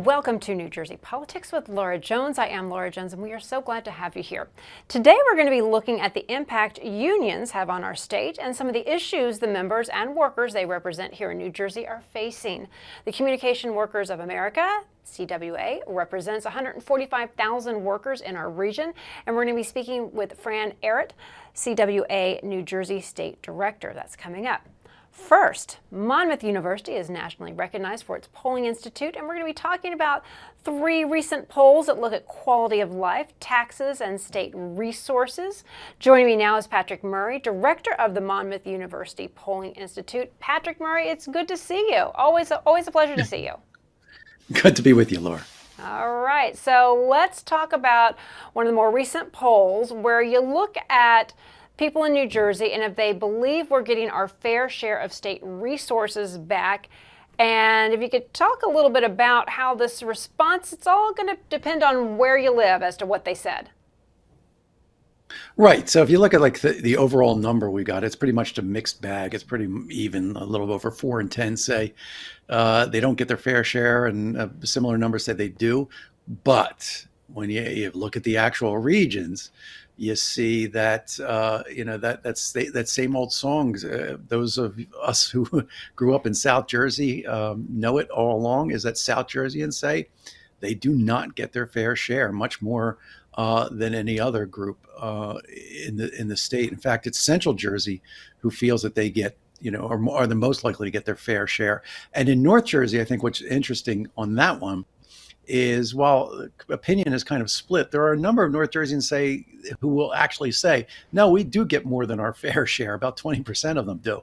Welcome to New Jersey Politics with Laura Jones. I am Laura Jones, and we are so glad to have you here. Today, we're going to be looking at the impact unions have on our state and some of the issues the members and workers they represent here in New Jersey are facing. The Communication Workers of America, CWA, represents 145,000 workers in our region, and we're going to be speaking with Fran Ehret, CWA New Jersey State Director. That's coming up. First, Monmouth University is nationally recognized for its Polling Institute, and we're going to be talking about 3 recent polls that look at quality of life, taxes, and state resources. Joining me now is Patrick Murray, Director of the Monmouth University Polling Institute. Patrick Murray, it's good to see you. Always a pleasure to see you. Good to be with you, Laura. All right, so let's talk about one of the more recent polls where you look at people in New Jersey and if they believe we're getting our fair share of state resources back. And if you could talk a little bit about how this response, it's all going to depend on where you live as to what they said. Right. So if you look at like the overall number we got, it's pretty much a mixed bag. It's pretty even. A little over 4 in 10 say they don't get their fair share, and a similar number say they do. But when you look at the actual regions, you see that that same old songs. Those of us who grew up in South Jersey know it all along. Is that South Jerseyans say they do not get their fair share, much more than any other group in the state. In fact, it's Central Jersey who feels that they get, or are the most likely to get their fair share. And in North Jersey, I think what's interesting on that one is while opinion is kind of split, there are a number of North Jerseyans who will actually say, no, we do get more than our fair share. About 20% of them do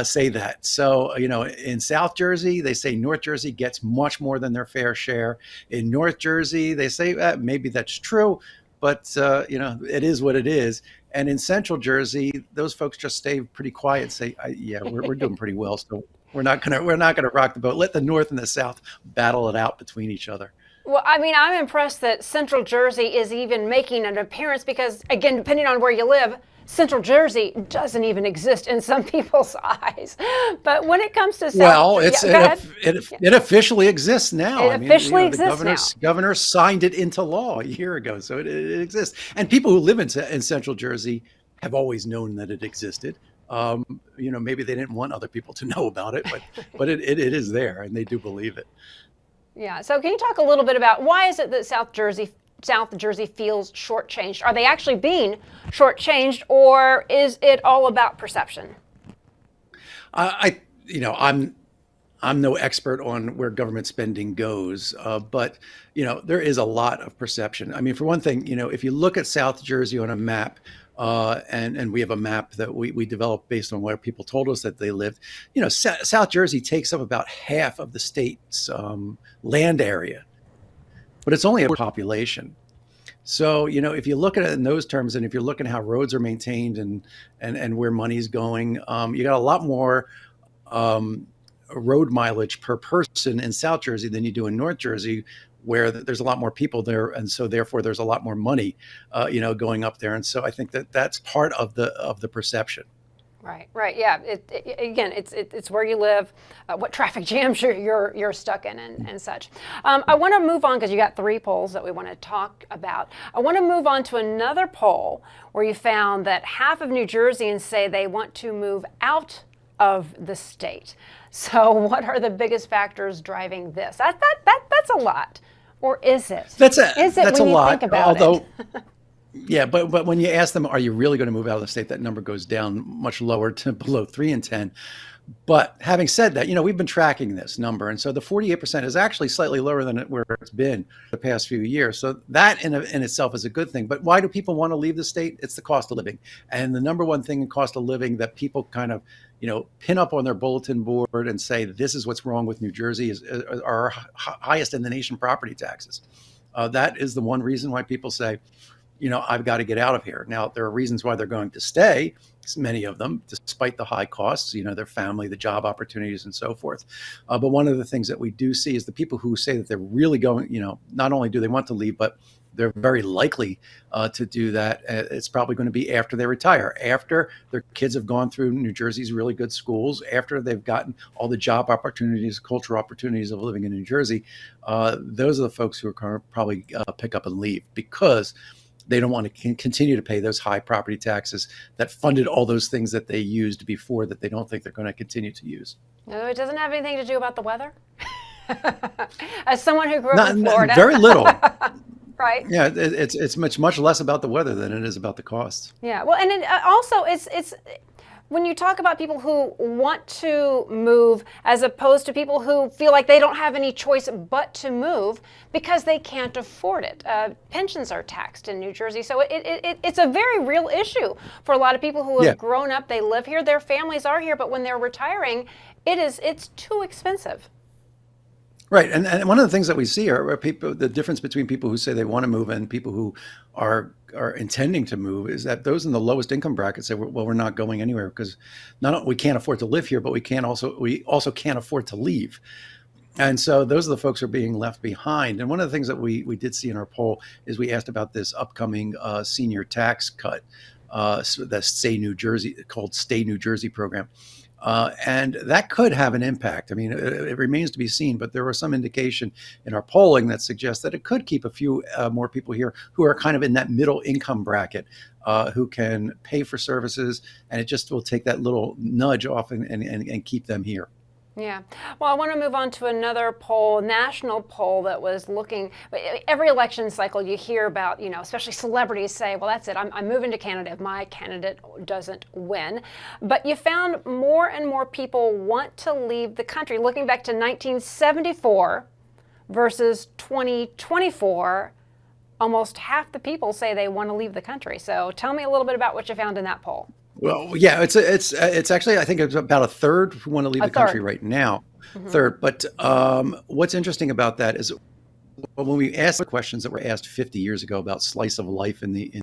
say that. So, in South Jersey, they say North Jersey gets much more than their fair share. In North Jersey, they say maybe that's true, but it is what it is. And in Central Jersey, those folks just stay pretty quiet and say, yeah, we're doing pretty well. So we're not gonna rock the boat. Let the North and the South battle it out between each other. Well, I mean, I'm impressed that Central Jersey is even making an appearance because, again, depending on where you live, Central Jersey doesn't even exist in some people's eyes. But when it comes to South, it officially exists now. It officially exists now. Governor signed it into law a year ago, so it exists. And people who live in Central Jersey have always known that it existed. Maybe they didn't want other people to know about it, but it is there, and they do believe it. Yeah. So can you talk a little bit about why is it that South Jersey feels shortchanged? Are they actually being shortchanged, or is it all about perception? I'm no expert on where government spending goes, but there is a lot of perception. I mean, for one thing, if you look at South Jersey on a map, and we have a map that we developed based on where people told us that they lived. South Jersey takes up about half of the state's land area, but it's only a population. So, if you look at it in those terms, and if you're looking at how roads are maintained and where money's going, you got a lot more road mileage per person in South Jersey than you do in North Jersey, where there's a lot more people there, and so therefore there's a lot more money, going up there. And so I think that's part of the perception. Right. Yeah. It's where you live, what traffic jams you're stuck in, and such. I want to move on because you got 3 polls that we want to talk about. I want to move on to another poll where you found that half of New Jerseyans say they want to move out of the state. So what are the biggest factors driving this? That's a lot. Or is it? That's when a lot. Think about it? Yeah, but when you ask them, are you really going to move out of the state? That number goes down much lower to below 3 in 10. But having said that, we've been tracking this number. And so the 48% is actually slightly lower than where it's been the past few years. So that in itself is a good thing. But why do people want to leave the state? It's the cost of living. And the number one thing in cost of living that people kind of, pin up on their bulletin board and say, this is what's wrong with New Jersey is our highest in the nation property taxes. That is the one reason why people say, I've got to get out of here. Now, there are reasons why they're going to stay, many of them, despite the high costs, their family, the job opportunities, and so forth. But one of the things that we do see is the people who say that they're really going, not only do they want to leave, but they're very likely to do that. It's probably going to be after they retire, after their kids have gone through New Jersey's really good schools, after they've gotten all the job opportunities, cultural opportunities of living in New Jersey. Those are the folks who are probably pick up and leave because they don't want to continue to pay those high property taxes that funded all those things that they used before that they don't think they're going to continue to use. No, it doesn't have anything to do about the weather. As someone who grew up in Florida, very little. Right? Yeah, it's much less about the weather than it is about the costs. Yeah. Well, and it, also it's when you talk about people who want to move as opposed to people who feel like they don't have any choice but to move because they can't afford it. Pensions are taxed in New Jersey, so it's a very real issue for a lot of people who have grown up. They live here, their families are here, but when they're retiring, it's too expensive. Right, and one of the things that we see are people. The difference between people who say they want to move and people who are intending to move is that those in the lowest income bracket say, well, we're not going anywhere because we can't afford to live here, but we also can't afford to leave. And so those are the folks who are being left behind. And one of the things that we did see in our poll is we asked about this upcoming senior tax cut, the Stay New Jersey program. And that could have an impact. I mean, it remains to be seen, but there was some indication in our polling that suggests that it could keep a few more people here who are kind of in that middle income bracket, who can pay for services, and it just will take that little nudge off and keep them here. Yeah. Well, I want to move on to another poll, national poll that was looking, every election cycle you hear about, especially celebrities say, well, that's it, I'm moving to Canada if my candidate doesn't win. But you found more and more people want to leave the country. Looking back to 1974 versus 2024, almost half the people say they want to leave the country. So tell me a little bit about what you found in that poll. Well, yeah, it's actually, I think it's about a third who want to leave the country right now. Mm-hmm. Third. But what's interesting about that is when we asked the questions that were asked 50 years ago about slice of life in the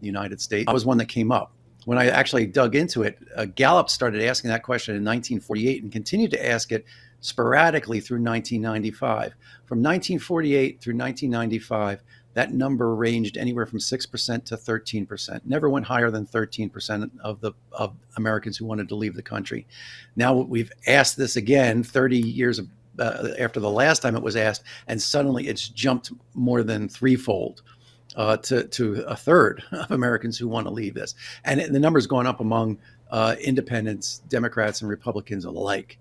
United States, that was one that came up. When I actually dug into it, Gallup started asking that question in 1948 and continued to ask it sporadically through 1995. From 1948 through 1995, that number ranged anywhere from 6% to 13%. Never went higher than 13% of Americans who wanted to leave the country. Now we've asked this again 30 years after the last time it was asked, and suddenly it's jumped more than threefold to a third of Americans who want to leave this. And the number's gone up among independents, Democrats, and Republicans alike.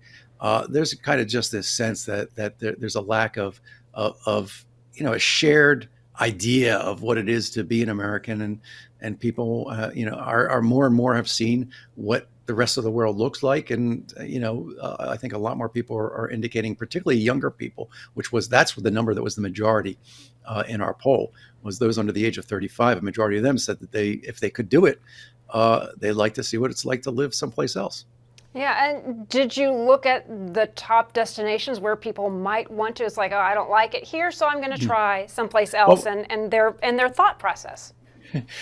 There's kind of just this sense that there's a lack of a shared idea of what it is to be an American, and people are more and more have seen what the rest of the world looks like, and I think a lot more people are indicating, particularly younger people, that's the number that was the majority in our poll, was those under the age of 35. A majority of them said that if they could do it, they'd like to see what it's like to live someplace else. Yeah, and did you look at the top destinations where people might want to? It's like, oh, I don't like it here, so I'm going to try someplace else, and their thought process.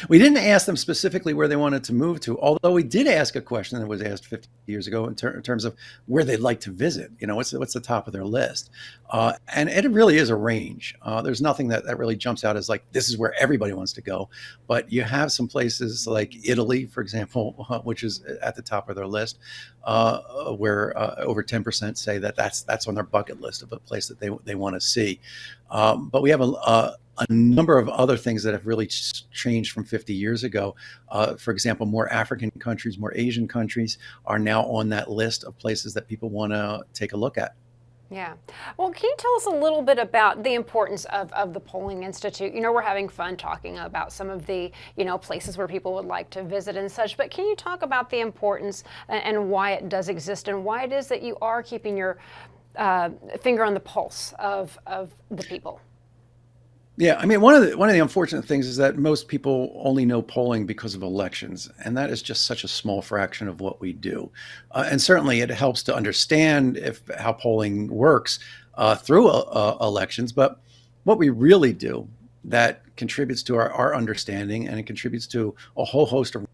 We didn't ask them specifically where they wanted to move to, although we did ask a question that was asked 50 years ago in terms of where they'd like to visit. What's the top of their list? And it really is a range. There's nothing that really jumps out as like, this is where everybody wants to go. But you have some places like Italy, for example, which is at the top of their list, where over 10% say that's on their bucket list of a place that they want to see. But we have a number of other things that have really changed from 50 years ago. For example, more African countries, more Asian countries are now on that list of places that people want to take a look at. Yeah. Well, can you tell us a little bit about the importance of the Polling Institute? We're having fun talking about some of the, places where people would like to visit and such, but can you talk about the importance and why it does exist and why it is that you are keeping your finger on the pulse of the people? Yeah, I mean, one of the unfortunate things is that most people only know polling because of elections, and that is just such a small fraction of what we do. And certainly, it helps to understand how polling works through elections. But what we really do that contributes to our understanding, and it contributes to a whole host of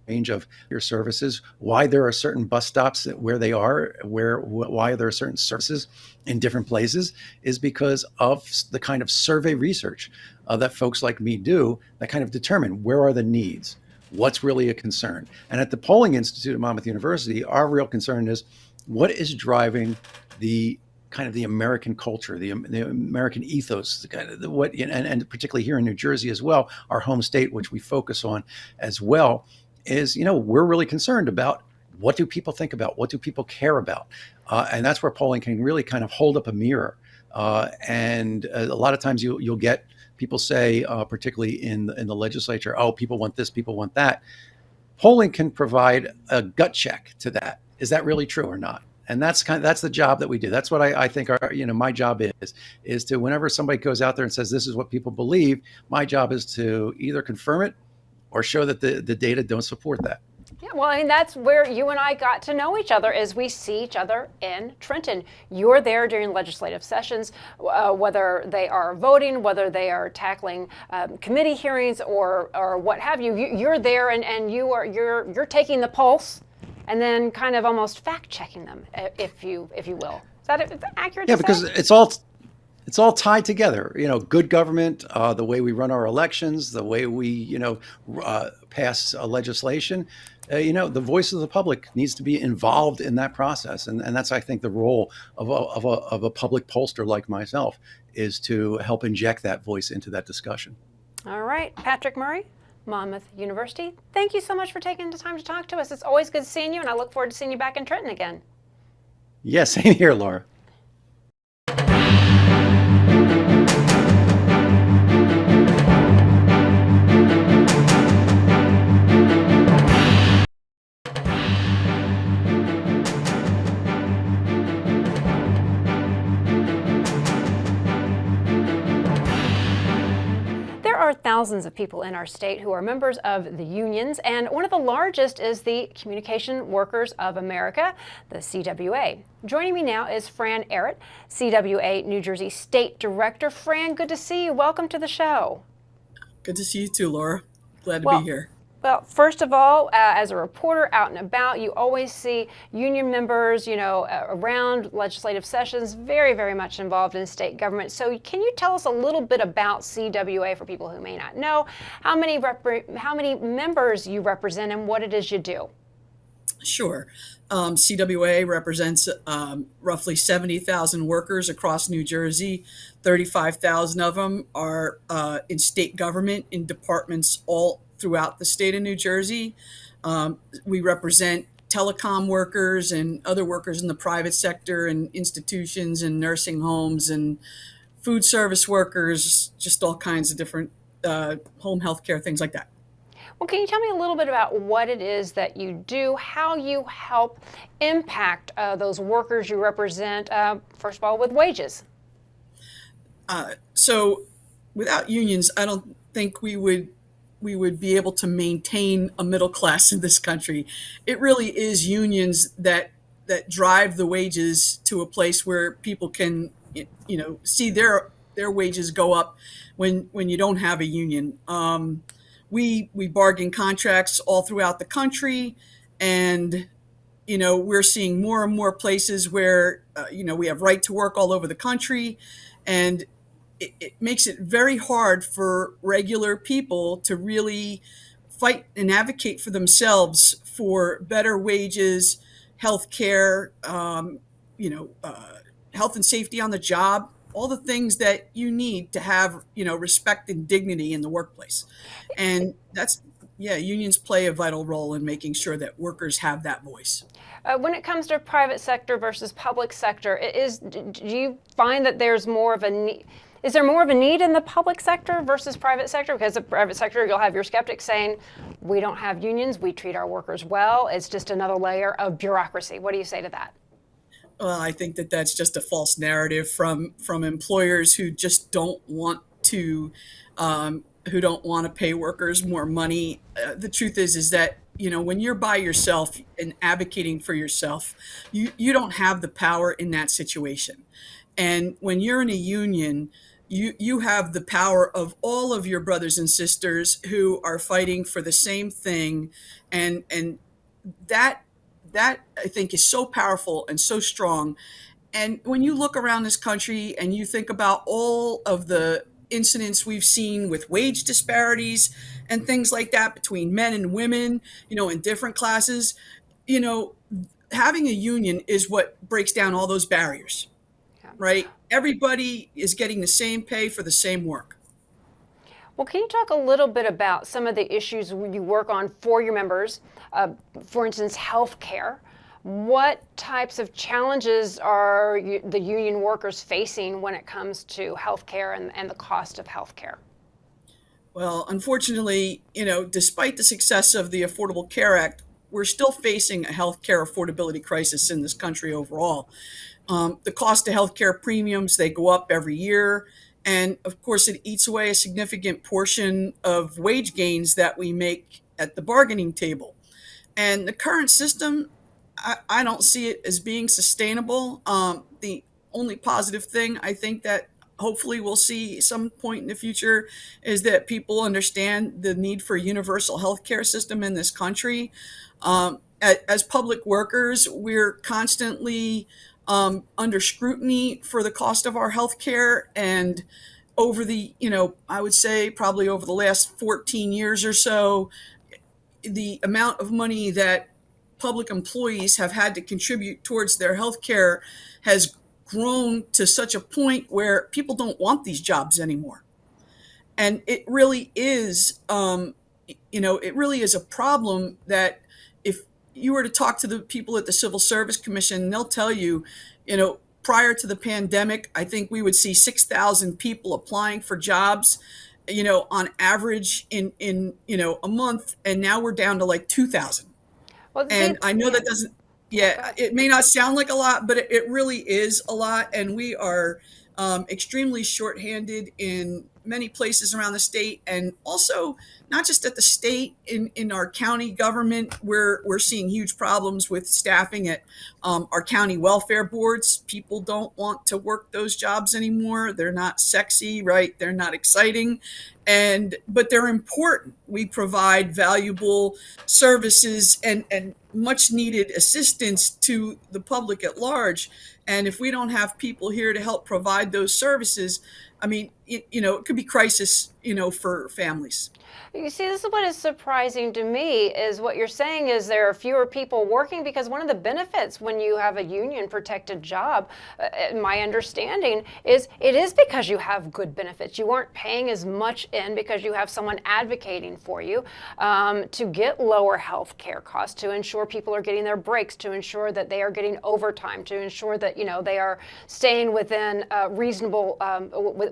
range of your services, why there are certain bus stops where they are, why there are certain services in different places, is because of the kind of survey research that folks like me do that kind of determine where are the needs, what's really a concern. And at the Polling Institute at Monmouth University, our real concern is what is driving the kind of the American culture, the American ethos, the kind of and particularly here in New Jersey as well, our home state, which we focus on as well, is, we're really concerned about what do people think about, what do people care about, and that's where polling can really kind of hold up a mirror. And a lot of times you'll get people say, particularly in the legislature, oh, people want this, people want that. Polling can provide a gut check to that. Is that really true or not? And that's the job that we do. That's what I think my job is to, whenever somebody goes out there and says this is what people believe, my job is to either confirm it or show that the data don't support that. Yeah, well, I mean, that's where you and I got to know each other, is we see each other in Trenton. You're there during legislative sessions, whether they are voting, whether they are tackling committee hearings or what have you. You're there, and you're taking the pulse, and then kind of almost fact checking them, if you will. Is that accurate? Yeah, because it's all tied together. Good government, the way we run our elections, the way we pass legislation. The voice of the public needs to be involved in that process, and that's, I think, the role of a public pollster like myself, is to help inject that voice into that discussion. All right, Patrick Murray, Monmouth University, thank you so much for taking the time to talk to us. It's always good seeing you, and I look forward to seeing you back in Trenton again. Yes, same here, Laura. There are thousands of people in our state who are members of the unions, and one of the largest is the Communication Workers of America, the CWA. Joining me now is Fran Ehret, CWA New Jersey State Director. Fran, good to see you. Welcome to the show. Good to see you too, Laura. Glad to be here. Well, first of all, as a reporter out and about, you always see union members, around legislative sessions, very, very much involved in state government. So can you tell us a little bit about CWA for people who may not know, how many members you represent and what it is you do? Sure. CWA represents roughly 70,000 workers across New Jersey. 35,000 of them are in state government, in departments all throughout the state of New Jersey. We represent telecom workers and other workers in the private sector and institutions and nursing homes and food service workers, just all kinds of different home health care, things like that. Well, can you tell me a little bit about what it is that you do, how you help impact those workers you represent, first of all, with wages? So without unions, I don't think we would be able to maintain a middle class in this country. It really is unions that drive the wages to a place where people can, see their wages go up when you don't have a union. We bargain contracts all throughout the country, and we're seeing more and more places where we have right to work all over the country, and it makes it very hard for regular people to really fight and advocate for themselves for better wages, health care, health and safety on the job, all the things that you need to have, respect and dignity in the workplace. And unions play a vital role in making sure that workers have that voice. When it comes to private sector versus public sector, do you find that there's more of a need? Is there more of a need in the public sector versus private sector? Because the private sector, you'll have your skeptics saying, we don't have unions, we treat our workers well. It's just another layer of bureaucracy. What do you say to that? Well, I think that that's just a false narrative from employers who just don't want to pay workers more money. The truth is that when you're by yourself and advocating for yourself, you don't have the power in that situation. And when you're in a union, you have the power of all of your brothers and sisters who are fighting for the same thing, and that that I think is so powerful and so strong. And when you look around this country and you think about all of the incidents we've seen with wage disparities and things like that between men and women, in different classes, you know, having a union is what breaks down all those barriers, Yeah. right? Everybody is getting the same pay for the same work. Well, can you talk a little bit about some of the issues you work on for your members? For instance, health care. What types of challenges are the union workers facing when it comes to health care and the cost of health care? Well, unfortunately, despite the success of the Affordable Care Act, we're still facing a healthcare affordability crisis in this country overall. The cost of healthcare premiums, they go up every year. And of course, it eats away a significant portion of wage gains that we make at the bargaining table. And the current system, I don't see it as being sustainable. The only positive thing I think that hopefully we'll see some point in the future is that people understand the need for a universal healthcare system in this country. As public workers, we're constantly under scrutiny for the cost of our healthcare. And over I would say probably over the last 14 years or so, the amount of money that public employees have had to contribute towards their health care has grown to such a point where people don't want these jobs anymore. And it really is, it really is a problem that if you were to talk to the people at the Civil Service Commission, they'll tell you, prior to the pandemic, I think we would see 6,000 people applying for jobs, on average in a month. And now we're down to like 2,000. Well, And I know yeah. that doesn't, yeah, it may not sound like a lot, but it really is a lot. And we are extremely shorthanded in many places around the state, and also not just at the state, in our county government, we're seeing huge problems with staffing at our county welfare boards. People don't want to work those jobs anymore. They're not sexy, right? They're not exciting, but they're important. We provide valuable services and much needed assistance to the public at large. And if we don't have people here to help provide those services, I mean, it could be crisis, for families. You see, this is what is surprising to me is what you're saying is there are fewer people working because one of the benefits when you have a union protected job, my understanding is it is because you have good benefits. You aren't paying as much in because you have someone advocating for you to get lower health care costs, to ensure people are getting their breaks, to ensure that they are getting overtime, to ensure that they are staying within reasonable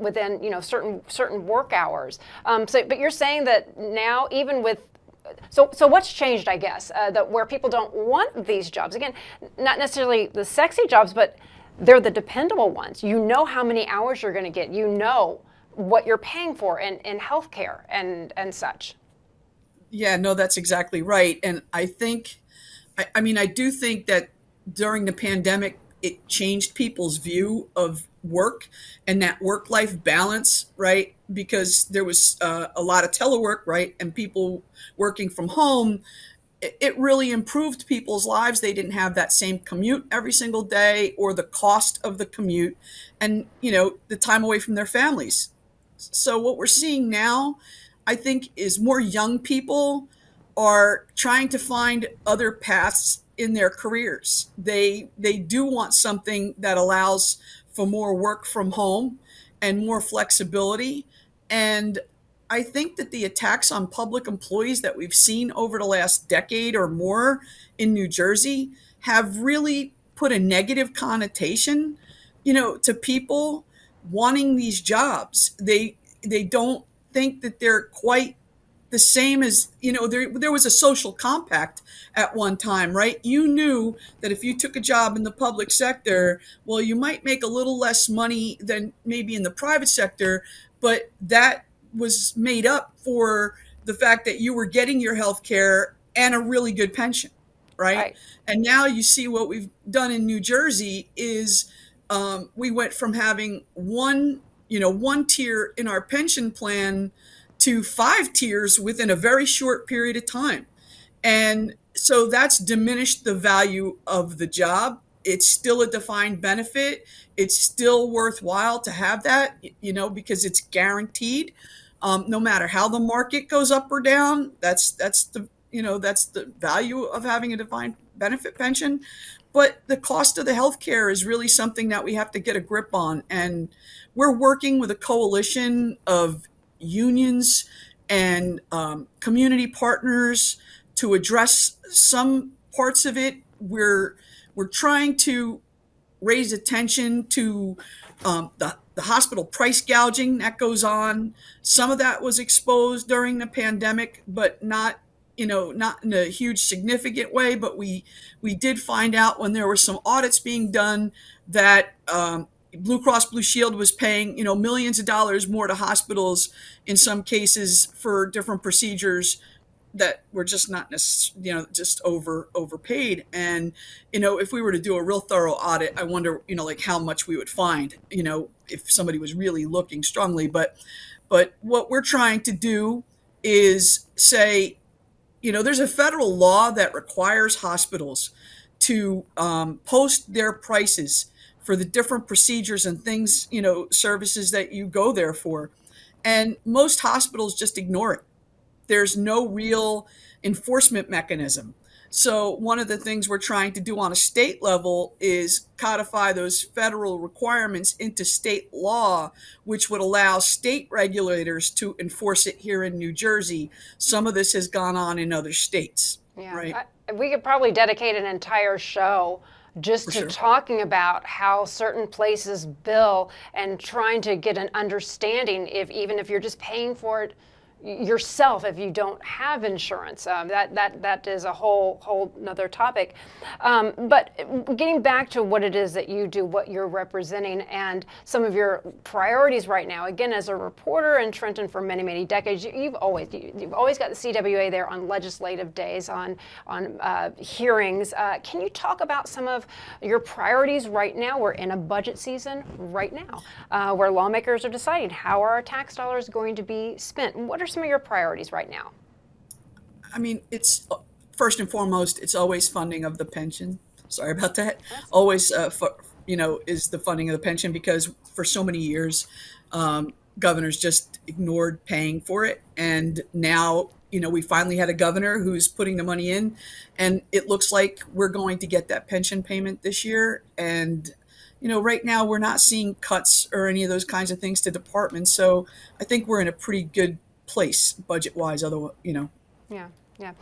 within certain work hours. But you're saying that now, even with so what's changed, I guess, that where people don't want these jobs, again, not necessarily the sexy jobs, but they're the dependable ones. You know how many hours you're going to get. You know what you're paying for in health care and such. Yeah, no, that's exactly right. And I think, I mean, I do think that during the pandemic, it changed people's view of work and that work-life balance, right? Because there was a lot of telework, right? And people working from home. It really improved people's lives. They didn't have that same commute every single day, or the cost of the commute, and, the time away from their families. So what we're seeing now, I think, is more young people are trying to find other paths in their careers. They do want something that allows for more work from home and more flexibility. And I think that the attacks on public employees that we've seen over the last decade or more in New Jersey have really put a negative connotation, to people wanting these jobs. They don't think that they're quite the same as, there was a social compact at one time, right? You knew that if you took a job in the public sector, well, you might make a little less money than maybe in the private sector, but that was made up for the fact that you were getting your health care and a really good pension, right? Right. And now you see what we've done in New Jersey is we went from having one one tier in our pension plan to 5 tiers within a very short period of time. And so that's diminished the value of the job. It's still a defined benefit. It's still worthwhile to have that, because it's guaranteed. No matter how the market goes up or down, that's the value of having a defined benefit pension. But the cost of the healthcare is really something that we have to get a grip on. And we're working with a coalition of unions and community partners to address some parts of it. We're trying to raise attention to the hospital price gouging that goes on. Some of that was exposed during the pandemic, but not in a huge significant way. But we did find out when there were some audits being done that Blue Cross Blue Shield was paying millions of dollars more to hospitals in some cases for different procedures that were just not necessarily, just overpaid. And, if we were to do a real thorough audit, I wonder, like how much we would find, if somebody was really looking strongly. But what we're trying to do is say, there's a federal law that requires hospitals to post their prices for the different procedures and things, services that you go there for. And most hospitals just ignore it. There's no real enforcement mechanism. So one of the things we're trying to do on a state level is codify those federal requirements into state law, which would allow state regulators to enforce it here in New Jersey. Some of this has gone on in other states. Yeah, right? We could probably dedicate an entire show just to talking about how certain places bill and trying to get an understanding even if you're just paying for it yourself if you don't have insurance. That is a whole another topic. But getting back to what it is that you do, what you're representing, and some of your priorities right now. Again, as a reporter in Trenton for many decades, you've always got the CWA there on legislative days, on hearings. Can you talk about some of your priorities right now? We're in a budget season right now, where lawmakers are deciding how are our tax dollars going to be spent. What are some of your priorities right now? I mean, it's first and foremost, it's always funding of the pension. Sorry about that. Always, is the funding of the pension, because for so many years, governors just ignored paying for it. And now, we finally had a governor who's putting the money in, and it looks like we're going to get that pension payment this year. And right now we're not seeing cuts or any of those kinds of things to departments. So I think we're in a pretty good place budget-wise, otherwise, Yeah.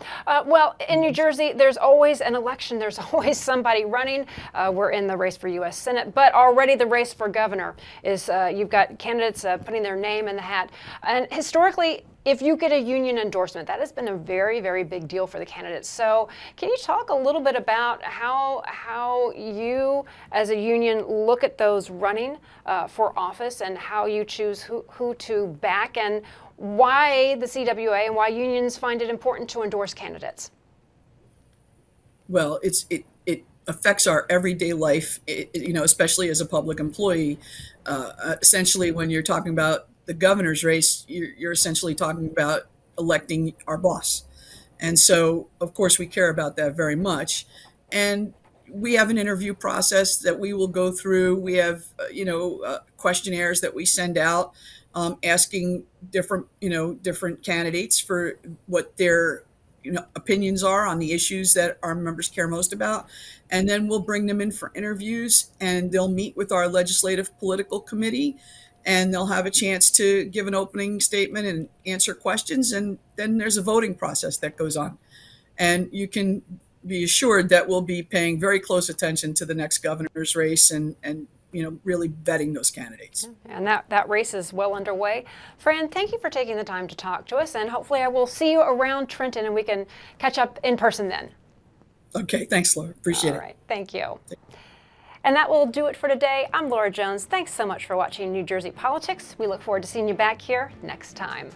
Well, in New Jersey, there's always an election. There's always somebody running. We're in the race for U.S. Senate, but already the race for governor is, you've got candidates putting their name in the hat. And historically, if you get a union endorsement, that has been a very big deal for the candidates. So can you talk a little bit about how you as a union look at those running for office and how you choose who to back, and why the CWA and why unions find it important to endorse candidates? Well, it affects our everyday life, especially as a public employee. Essentially, when you're talking about the governor's race, you're essentially talking about electing our boss. And so, of course, we care about that very much. And we have an interview process that we will go through. We have, questionnaires that we send out, asking different candidates for what their opinions are on the issues that our members care most about. And then we'll bring them in for interviews, and they'll meet with our legislative political committee, and they'll have a chance to give an opening statement and answer questions. And then there's a voting process that goes on. And you can be assured that we'll be paying very close attention to the next governor's race and really vetting those candidates. And that race is well underway. Fran, thank you for taking the time to talk to us, and hopefully I will see you around Trenton and we can catch up in person then. Okay, thanks, Laura. Appreciate it. All right, thank you. And that will do it for today. I'm Laura Jones. Thanks so much for watching New Jersey Politics. We look forward to seeing you back here next time.